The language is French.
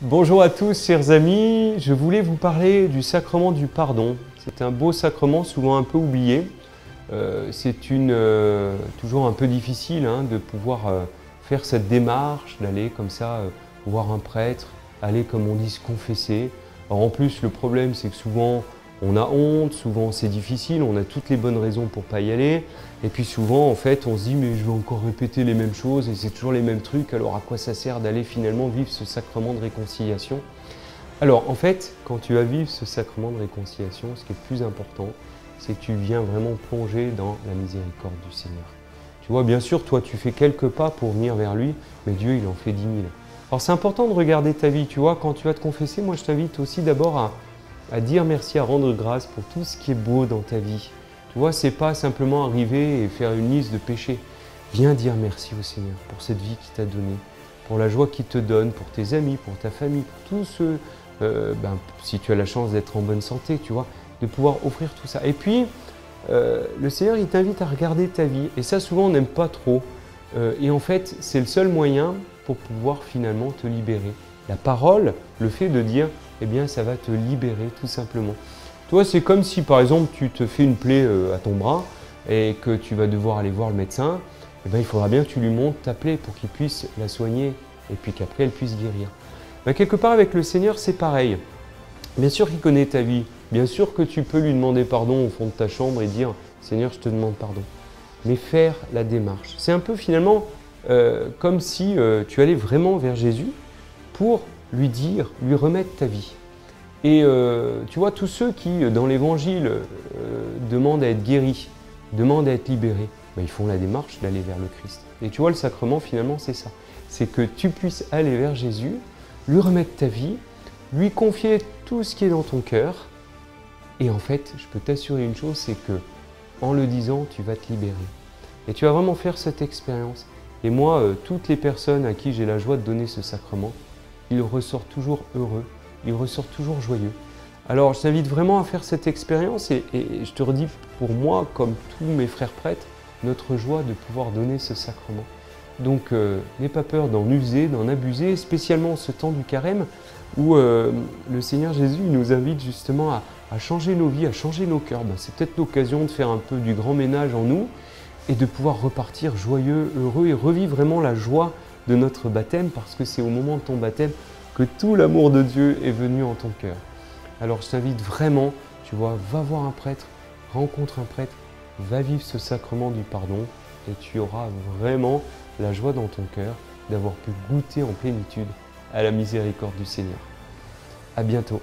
Bonjour à tous, chers amis. Je voulais vous parler du sacrement du pardon. C'est un beau sacrement, souvent un peu oublié. C'est toujours un peu difficile de pouvoir faire cette démarche, d'aller comme ça voir un prêtre, aller comme on dit se confesser. Alors en plus, le problème, c'est que souvent on a honte, souvent c'est difficile, on a toutes les bonnes raisons pour pas y aller. Et puis souvent, en fait, on se dit mais je vais encore répéter les mêmes choses et c'est toujours les mêmes trucs, alors à quoi ça sert d'aller finalement vivre ce sacrement de réconciliation? Alors en fait, quand tu vas vivre ce sacrement de réconciliation, ce qui est le plus important, c'est que tu viens vraiment plonger dans la miséricorde du Seigneur. Tu vois, bien sûr, toi tu fais quelques pas pour venir vers lui, mais Dieu il en fait 10 000. Alors c'est important de regarder ta vie, tu vois, quand tu vas te confesser, moi je t'invite aussi d'abord à dire merci, à rendre grâce pour tout ce qui est beau dans ta vie. Tu vois, c'est pas simplement arriver et faire une liste de péchés. Viens dire merci au Seigneur pour cette vie qu'il t'a donnée, pour la joie qu'il te donne, pour tes amis, pour ta famille, pour tous ceux, si tu as la chance d'être en bonne santé, tu vois, de pouvoir offrir tout ça. Et puis, le Seigneur, il t'invite à regarder ta vie. Et ça, souvent, on n'aime pas trop. Et en fait, c'est le seul moyen pour pouvoir finalement te libérer. La parole, le fait de dire, eh bien, ça va te libérer tout simplement. Toi, c'est comme si, par exemple, tu te fais une plaie à ton bras et que tu vas devoir aller voir le médecin. Eh bien, il faudra bien que tu lui montres ta plaie pour qu'il puisse la soigner et puis qu'après, elle puisse guérir. Ben, quelque part, avec le Seigneur, c'est pareil. Bien sûr qu'il connaît ta vie. Bien sûr que tu peux lui demander pardon au fond de ta chambre et dire « Seigneur, je te demande pardon ». Mais faire la démarche. C'est un peu finalement comme si tu allais vraiment vers Jésus pour lui dire, lui remettre ta vie. Et tu vois, tous ceux qui, dans l'Évangile, demandent à être guéris, demandent à être libérés, ben, ils font la démarche d'aller vers le Christ. Et tu vois, le sacrement, finalement, c'est ça. C'est que tu puisses aller vers Jésus, lui remettre ta vie, lui confier tout ce qui est dans ton cœur. Et en fait, je peux t'assurer une chose, c'est que en le disant, tu vas te libérer. Et tu vas vraiment faire cette expérience. Et moi, toutes les personnes à qui j'ai la joie de donner ce sacrement, ils ressortent toujours heureux, ils ressortent toujours joyeux. Alors, je t'invite vraiment à faire cette expérience et je te redis, pour moi, comme tous mes frères prêtres, notre joie de pouvoir donner ce sacrement. Donc, n'aie pas peur d'en user, d'en abuser, spécialement ce temps du carême où le Seigneur Jésus nous invite justement à changer nos vies, à changer nos cœurs. Ben, c'est peut-être l'occasion de faire un peu du grand ménage en nous et de pouvoir repartir joyeux, heureux et revivre vraiment la joie de notre baptême parce que c'est au moment de ton baptême que tout l'amour de Dieu est venu en ton cœur. Alors je t'invite vraiment, tu vois, va voir un prêtre, rencontre un prêtre, va vivre ce sacrement du pardon et tu auras vraiment la joie dans ton cœur d'avoir pu goûter en plénitude à la miséricorde du Seigneur. À bientôt.